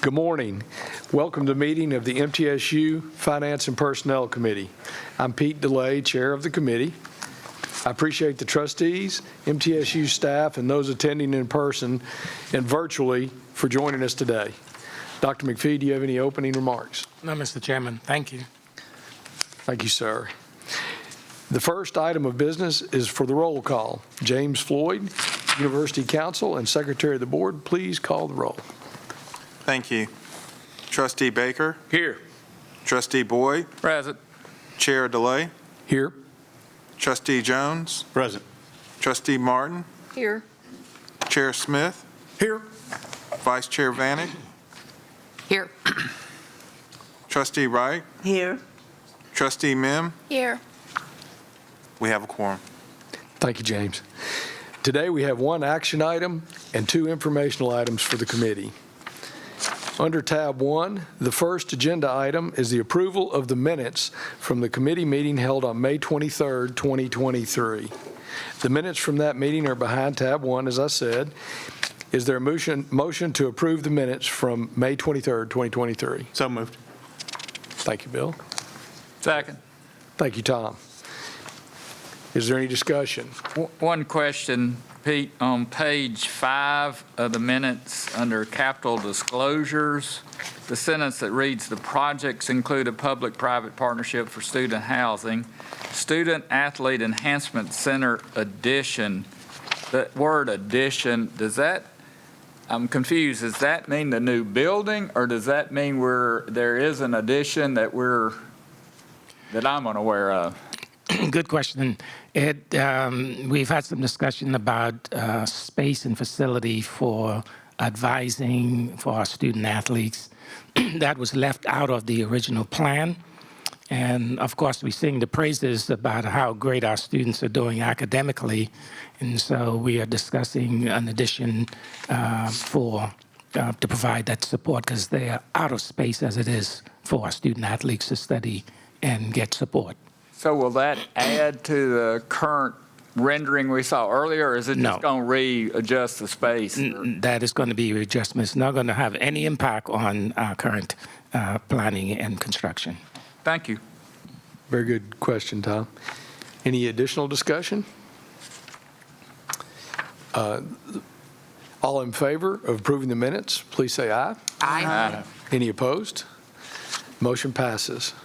Good morning. Welcome to the meeting of the MTSU Finance and Personnel Committee. I'm Pete DeLay, Chair of the committee. I appreciate the trustees, MTSU staff, and those attending in person and virtually for joining us today. Dr. McPhee, do you have any opening remarks? No, Mr. Chairman. Thank you. Thank you, sir. The first item of business is for the roll call. James Floyd, University Counsel and Secretary of the Board, please call the roll. Thank you. Trustee Baker. Here. Trustee Boyd. Present. Chair DeLay. Here. Trustee Jones. Present. Trustee Martin. Here. Chair Smith. Here. Vice Chair Vanek. Here. Trustee Wright. Here. Trustee Mim. Here. We have a quorum. Thank you, James. Today we have one action item and two informational items for the committee. Under tab 1, the first agenda item is the approval of the minutes from the committee meeting held on May 23rd, 2023. The minutes from that meeting are behind tab 1, as I said. Is there a motion to approve the minutes from May 23rd, 2023? So moved. Thank you, Bill. Second. Thank you, Tom. Is there any discussion? One question, Pete, on page 5 of the minutes under capital disclosures, the sentence that reads, "The projects include a public-private partnership for student housing, Student Athlete Enhancement Center addition." That word addition, I'm confused, does that mean the new building, or does that mean there is an addition that I'm unaware of? Good question. We've had some discussion about space and facility for advising for our student athletes. That was left out of the original plan. And of course, we sing the praises about how great our students are doing academically. And so we are discussing an addition to provide that support because they are out of space as it is for our student athletes to study and get support. So will that add to the current rendering we saw earlier, or is it No. just going to readjust the space? That is going to be adjustments, not going to have any impact on our current planning and construction. Thank you. Very good question, Tom. Any additional discussion? All in favor of approving the minutes, please say aye. Aye. Any opposed? Motion passes.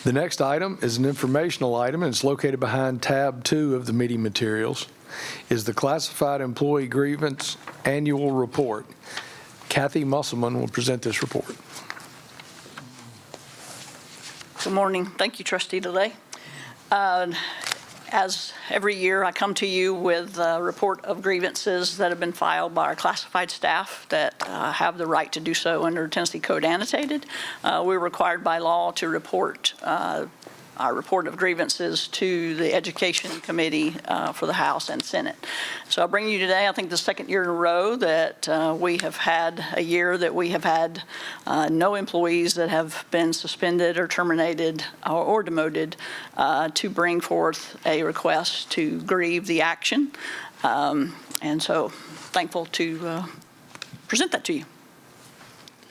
The next item is an informational item, and it's located behind tab 2 of the meeting materials, is the Classified Employee Grievance Annual Report. Kathy Musselman will present this report. Good morning. Thank you, Trustee DeLay. As every year, I come to you with a report of grievances that have been filed by our classified staff that have the right to do so under Tennessee Code Annotated. We're required by law to report our report of grievances to the Education Committee for the House and Senate. So I bring you today, I think, the second year in a row that we have had a year that we have had no employees that have been suspended or terminated or demoted to bring forth a request to grieve the action. And so thankful to present that to you.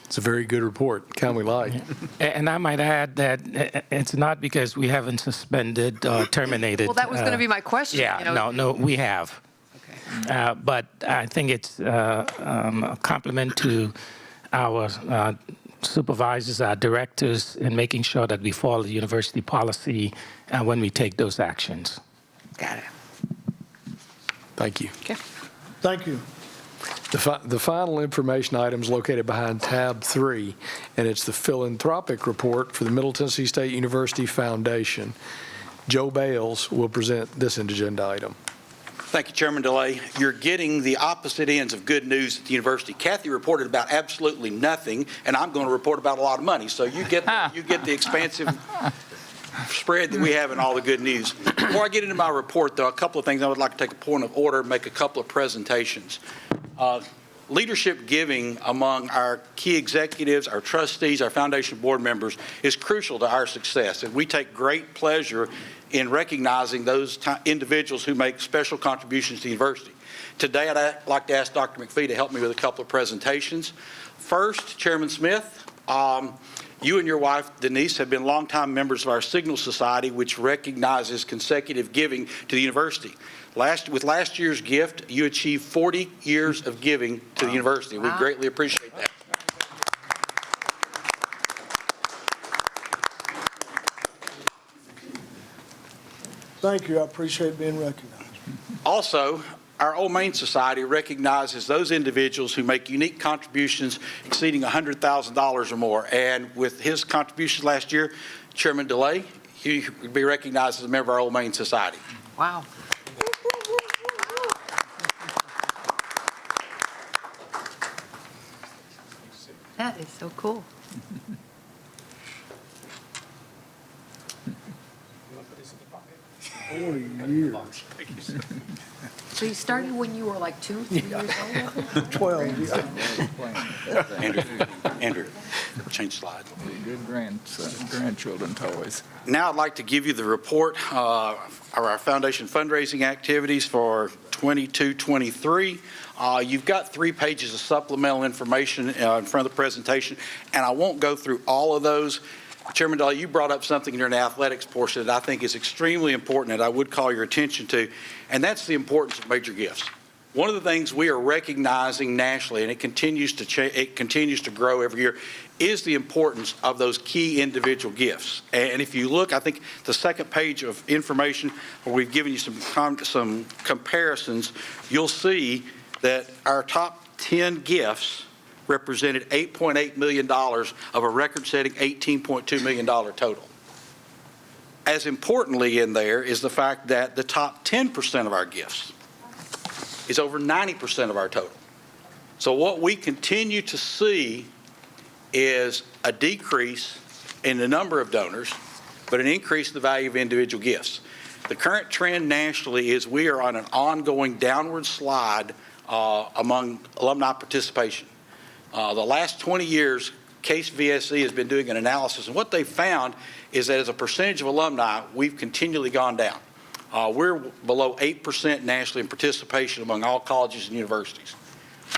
It's a very good report, kind we like. And I might add that it's not because we haven't suspended or terminated. Well, that was going to be my question. Yeah, no, we have. Okay. But I think it's a compliment to our supervisors, our directors, in making sure that we follow the university policy when we take those actions. Got it. Thank you. Okay. Thank you. The final information item is located behind tab 3, and it's the philanthropic report for the Middle Tennessee State University Foundation. Joe Bales will present this agenda item. Thank you, Chairman DeLay. You're getting the opposite ends of good news at the university. Kathy reported about absolutely nothing, and I'm going to report about a lot of money. So you get the expansive spread that we have in all the good news. Before I get into my report, though, a couple of things I would like to take a point of order and make a couple of presentations. Leadership giving among our key executives, our trustees, our foundation board members is crucial to our success, and we take great pleasure in recognizing those individuals who make special contributions to the university. Today, I'd like to ask Dr. McPhee to help me with a couple of presentations. First, Chairman Smith, you and your wife Denise have been longtime members of our Signal Society, which recognizes consecutive giving to the university. With last year's gift, you achieved 40 years of giving to the university. We greatly appreciate that. Thank you. I appreciate being recognized. Also, our Old Main Society recognizes those individuals who make unique contributions exceeding $100,000 or more. And with his contributions last year, Chairman DeLay, he would be recognized as a member of our Old Main Society. Wow. That is so cool. So you started when you were like 2, 3 years old? 12, yeah. Andrew, change slide. Good grandchildren toys. Now I'd like to give you the report of our foundation fundraising activities for 22-23. You've got 3 pages of supplemental information in front of the presentation, and I won't go through all of those. Chairman Daly, you brought up something during the athletics portion that I think is extremely important that I would call your attention to, and that's the importance of major gifts. One of the things we are recognizing nationally, and it continues to grow every year, is the importance of those key individual gifts. And if you look, I think the second page of information where we've given you some comparisons, you'll see that our top 10 gifts represented $8.8 million of a record-setting $18.2 million total. As importantly in there is the fact that the top 10% of our gifts is over 90% of our total. So what we continue to see is a decrease in the number of donors, but an increase in the value of individual gifts. The current trend nationally is we are on an ongoing downward slide among alumni participation. The last 20 years, Case VSE has been doing an analysis, and what they found is that as a percentage of alumni, we've continually gone down. We're below 8% nationally in participation among all colleges and universities.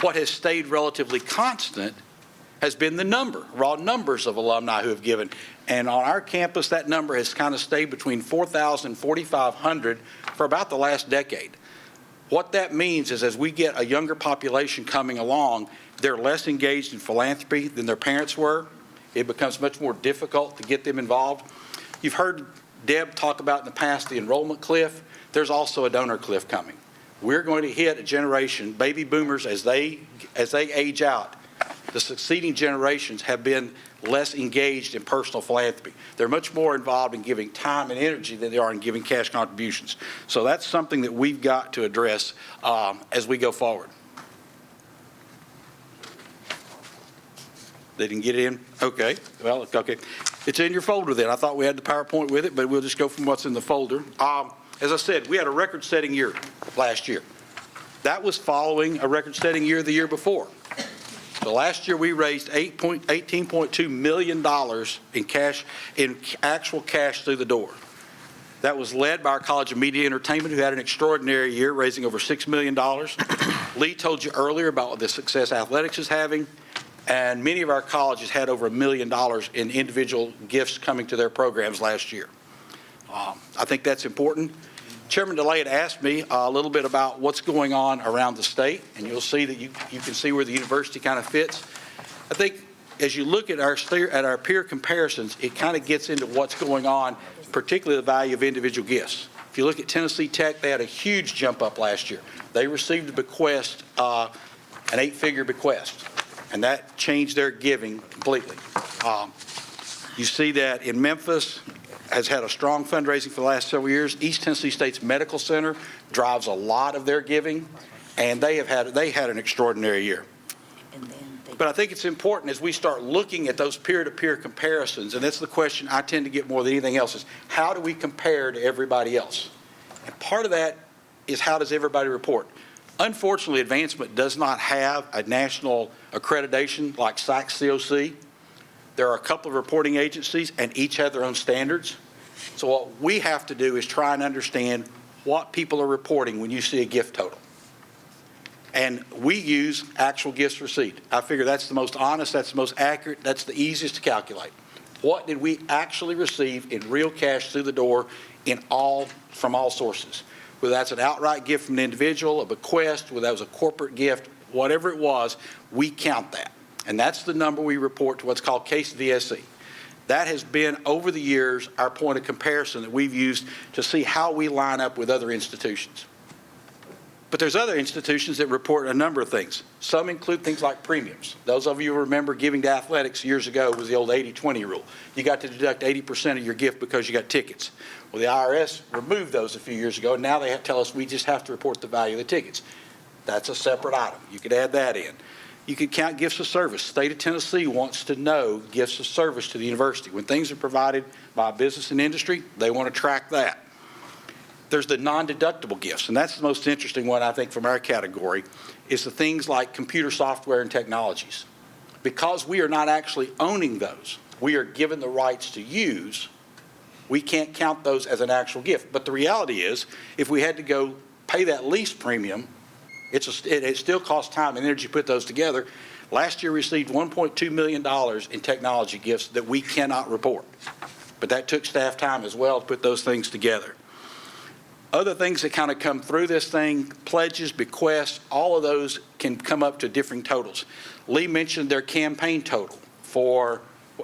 What has stayed relatively constant has been the raw numbers of alumni who have given. And on our campus, that number has kind of stayed between 4,000 and 4,500 for about the last decade. What that means is as we get a younger population coming along, they're less engaged in philanthropy than their parents were. It becomes much more difficult to get them involved. You've heard Deb talk about in the past the enrollment cliff. There's also a donor cliff coming. We're going to hit a generation, baby boomers, as they age out. The succeeding generations have been less engaged in personal philanthropy. They're much more involved in giving time and energy than they are in giving cash contributions. So that's something that we've got to address as we go forward. They didn't get it in? Okay. Well, okay. It's in your folder then. I thought we had the PowerPoint with it, but we'll just go from what's in the folder. As I said, we had a record-setting year last year. That was following a record-setting year the year before. So last year we raised $18.2 million in actual cash through the door. That was led by our College of Media Entertainment, who had an extraordinary year, raising over $6 million. Lee told you earlier about the success athletics is having, and many of our colleges had over $1 million in individual gifts coming to their programs last year. I think that's important. Chairman DeLay had asked me a little bit about what's going on around the state, and you'll see that you can see where the university kind of fits. I think as you look at our peer comparisons, it kind of gets into what's going on, particularly the value of individual gifts. If you look at Tennessee Tech, they had a huge jump up last year. They received a bequest, an 8-figure bequest, and that changed their giving completely. You see that in Memphis, has had a strong fundraising for the last several years. East Tennessee State's Medical Center drives a lot of their giving, and they had an extraordinary year. But I think it's important as we start looking at those peer-to-peer comparisons, and that's the question I tend to get more than anything else, is how do we compare to everybody else? And part of that is how does everybody report? Unfortunately, Advancement does not have a national accreditation like SACS COC. There are a couple of reporting agencies, and each have their own standards. So what we have to do is try and understand what people are reporting when you see a gift total. And we use actual gifts received. I figure that's the most honest, that's the most accurate, that's the easiest to calculate. What did we actually receive in real cash through the door from all sources? Whether that's an outright gift from an individual, a bequest, whether that was a corporate gift, whatever it was, we count that. And that's the number we report to what's called Case VSE. That has been, over the years, our point of comparison that we've used to see how we line up with other institutions. But there's other institutions that report a number of things. Some include things like premiums. Those of you who remember giving to athletics years ago was the old 80-20 rule. You got to deduct 80% of your gift because you got tickets. Well, the IRS removed those a few years ago, and now they tell us we just have to report the value of the tickets. That's a separate item. You could add that in. You could count gifts of service. State of Tennessee wants to know gifts of service to the university. When things are provided by business and industry, they want to track that. There's the non-deductible gifts, and that's the most interesting one, I think, from our category, is the things like computer software and technologies. Because we are not actually owning those, we are given the rights to use, we can't count those as an actual gift. But the reality is, if we had to go pay that lease premium, it still costs time and energy to put those together. Last year, we received $1.2 million in technology gifts that we cannot report. But that took staff time as well to put those things together. Other things that kind of come through this thing, pledges, bequests, all of those can come up to different totals. Lee mentioned their campaign total for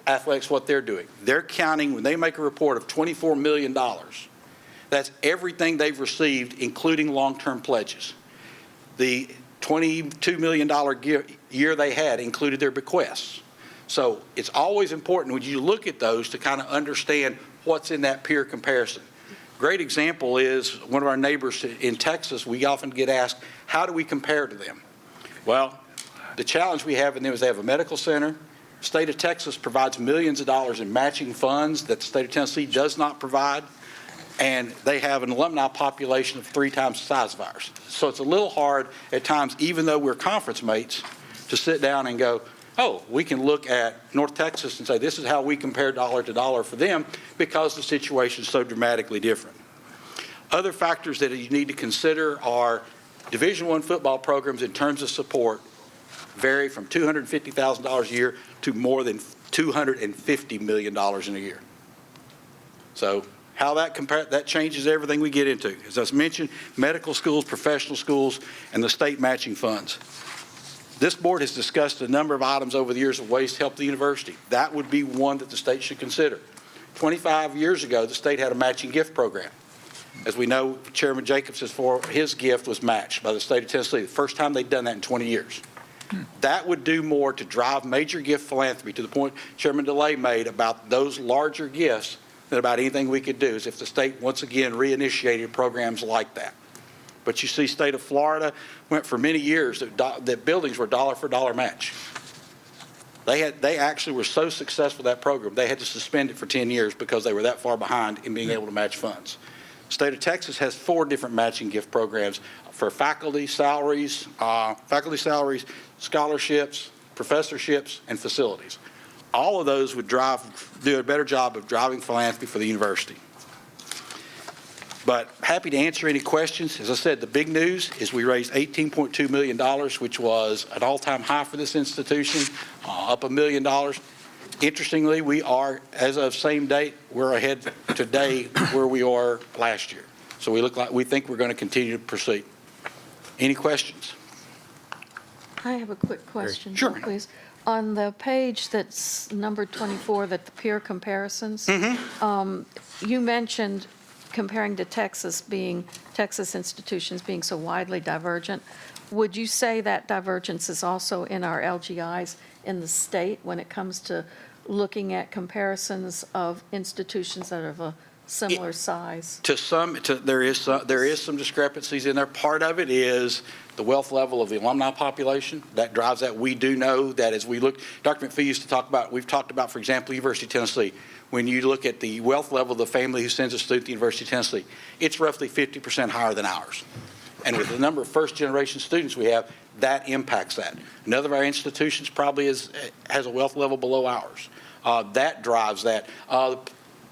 athletics, what they're doing. They're counting, when they make a report of $24 million, that's everything they've received, including long-term pledges. The $22 million year they had included their bequests. So it's always important when you look at those to kind of understand what's in that peer comparison. Great example is one of our neighbors in Texas. We often get asked, how do we compare to them? Well, the challenge we have in them is they have a medical center. The state of Texas provides millions of dollars in matching funds that the state of Tennessee does not provide. And they have an alumni population of 3 times the size of ours. So it's a little hard at times, even though we're conference mates, to sit down and go, oh, we can look at North Texas and say this is how we compare dollar to dollar for them because the situation is so dramatically different. Other factors that you need to consider are Division I football programs in terms of support vary from $250,000 a year to more than $250 million in a year. So how that changes everything we get into. As I mentioned, medical schools, professional schools, and the state matching funds. This board has discussed a number of items over the years of ways to help the university. That would be one that the state should consider. 25 years ago, the state had a matching gift program. As we know, Chairman Jacobs, his gift was matched by the state of Tennessee. The first time they'd done that in 20 years. That would do more to drive major gift philanthropy to the point Chairman DeLay made about those larger gifts than about anything we could do is if the state once again reinitiated programs like that. But you see, state of Florida went for many years that buildings were dollar for dollar match. They actually were so successful with that program, they had to suspend it for 10 years because they were that far behind in being able to match funds. State of Texas has 4 different matching gift programs for faculty salaries, scholarships, professorships, and facilities. All of those would do a better job of driving philanthropy for the university. But happy to answer any questions. As I said, the big news is we raised $18.2 million, which was an all-time high for this institution, up $1 million. Interestingly, we are, as of same date, we're ahead today where we were last year. So we think we're going to continue to proceed. Any questions? I have a quick question. Sure. Please. On the page that's number 24, that the peer comparisons, you mentioned comparing to Texas institutions being so widely divergent. Would you say that divergence is also in our LGIs in the state when it comes to looking at comparisons of institutions that are of a similar size? There is some discrepancies in there. Part of it is the wealth level of the alumni population. That drives that. We do know that as we look, Dr. McPhee used to talk about, we've talked about, for example, University of Tennessee. When you look at the wealth level of the family who sends a student to the University of Tennessee, it's roughly 50% higher than ours. And with the number of first-generation students we have, that impacts that. Another of our institutions probably has a wealth level below ours. That drives that.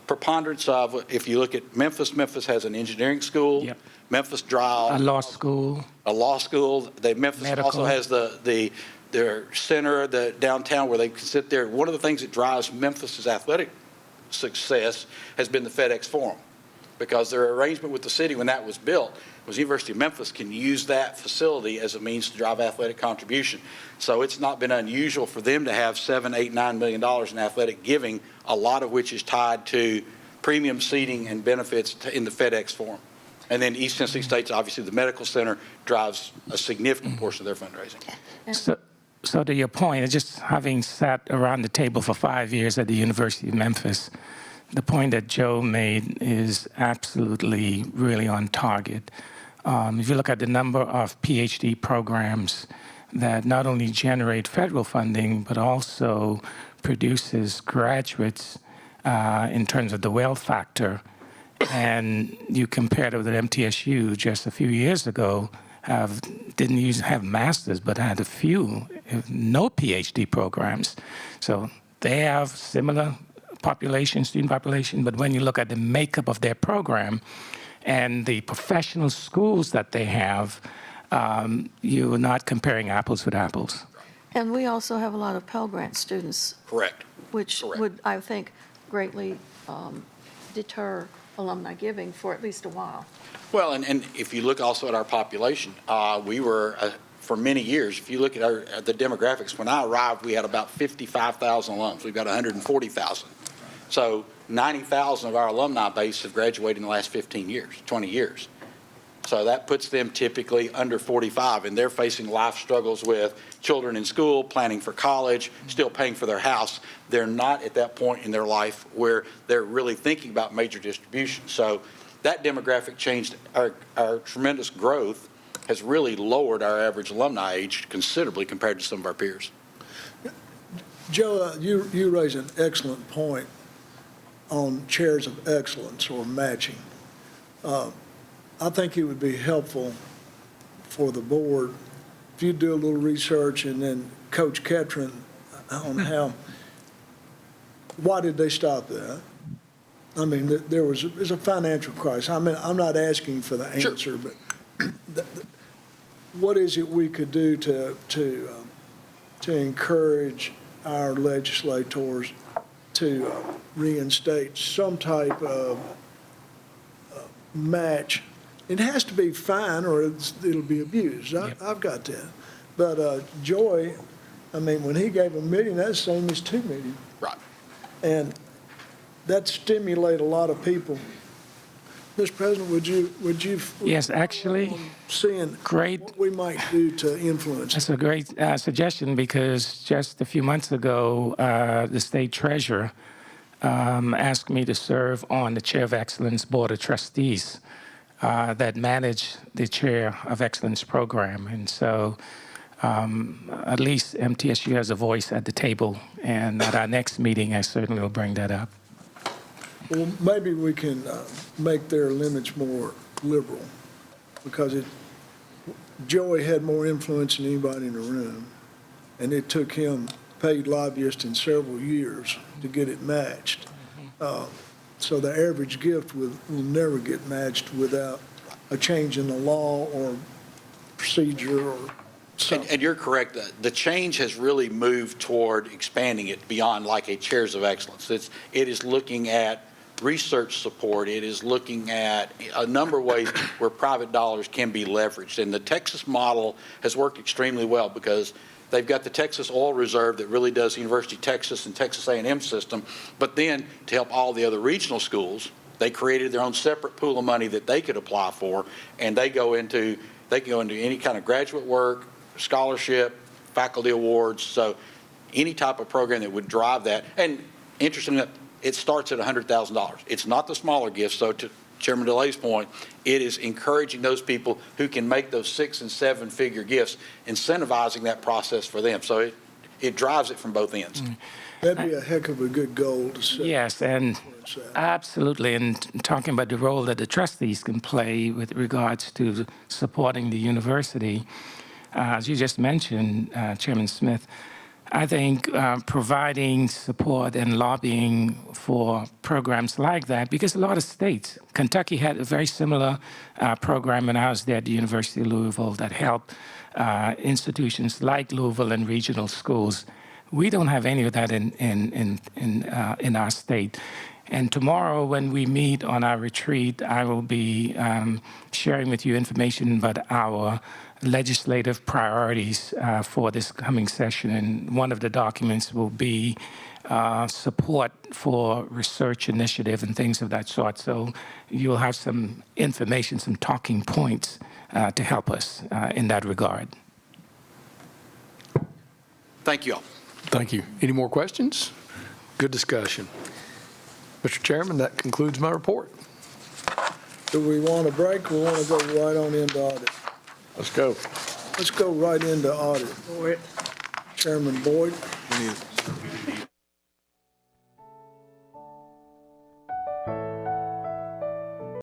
preponderance of, if you look at Memphis, Memphis has an engineering school. Yep. Memphis A Drive, law school, a law school. Memphis Medical. also has their center, the downtown where they can sit there. One of the things that drives Memphis's athletic success has been the FedEx Forum, because their arrangement with the city when that was built was University of Memphis can use that facility as a means to drive athletic contribution. So it's not been unusual for them to have $7, $8, $9 million in athletic giving, a lot of which is tied to premium seating and benefits in the FedEx Forum. And then East Tennessee State's, obviously, the medical center drives a significant portion of their fundraising. So to your point, just having sat around the table for 5 years at the University of Memphis, the point that Joe made is absolutely really on target. If you look at the number of PhD programs that not only generate federal funding, but also produces graduates in terms of the wealth factor, and you compare it with MTSU just a few years ago, didn't even have masters, but had a few, no PhD programs. So they have similar student population, but when you look at the makeup of their program and the professional schools that they have, you're not comparing apples with apples. And we also have a lot of Pell Grant students, Correct. which Correct. would, I think, greatly deter alumni giving for at least a while. Well, and if you look also at our population, we were, for many years, if you look at the demographics, when I arrived, we had about 55,000 alums. We've got 140,000. So 90,000 of our alumni base have graduated in the last 15 years, 20 years. So that puts them typically under 45, and they're facing life struggles with children in school, planning for college, still paying for their house. They're not at that point in their life where they're really thinking about major distribution. So that demographic change, our tremendous growth has really lowered our average alumni age considerably compared to some of our peers. Joe, you raise an excellent point on chairs of excellence or matching. I think it would be helpful for the board if you do a little research and then Coach Ketron on why did they stop that? I mean, there's a financial crisis. I mean, I'm not asking for the answer, Sure. but what is it we could do to encourage our legislators to reinstate some type of match? It has to be fine or it'll be abused. Yep. I've got that. But Joy, I mean, when he gave $1 million, that's the same as $2 million. Right. And that stimulate a lot of people. Mr. President, would you? Yes, actually, Seeing great. what we might do to influence. That's a great suggestion, because just a few months ago, the state treasurer asked me to serve on the Chair of Excellence Board of Trustees that manage the Chair of Excellence program. And so at least MTSU has a voice at the table, and at our next meeting, I certainly will bring that up. Well, maybe we can make their limits more liberal, because Joey had more influence than anybody in the room, and it took him paid lobbyists in several years to get it matched. So the average gift will never get matched without a change in the law or procedure or something. And you're correct. The change has really moved toward expanding it beyond like a Chairs of Excellence. It is looking at research support. It is looking at a number of ways where private dollars can be leveraged. And the Texas model has worked extremely well, because they've got the Texas Oil Reserve that really does the University of Texas and Texas A&M system. But then to help all the other regional schools, they created their own separate pool of money that they could apply for, and they can go into any kind of graduate work, scholarship, faculty awards. So any type of program that would drive that. And interestingly, it starts at $100,000. It's not the smaller gifts. So to Chairman DeLay's point, it is encouraging those people who can make those 6- and 7-figure gifts, incentivizing that process for them. So it drives it from both ends. That'd be a heck of a good goal to set. Yes, and absolutely. And talking about the role that the trustees can play with regards to supporting the university, as you just mentioned, Chairman Smith, I think providing support and lobbying for programs like that, because a lot of states, Kentucky had a very similar program when I was there at the University of Louisville that helped institutions like Louisville and regional schools. We don't have any of that in our state. And tomorrow, when we meet on our retreat, I will be sharing with you information about our legislative priorities for this coming session. And one of the documents will be support for research initiative and things of that sort. So you'll have some information, some talking points to help us in that regard. Thank you all. Thank you. Any more questions? Good discussion. Mr. Chairman, that concludes my report. Do we want a break or want to go right on into audit? Let's go. Let's go right into audit. Chairman Boyd? We need-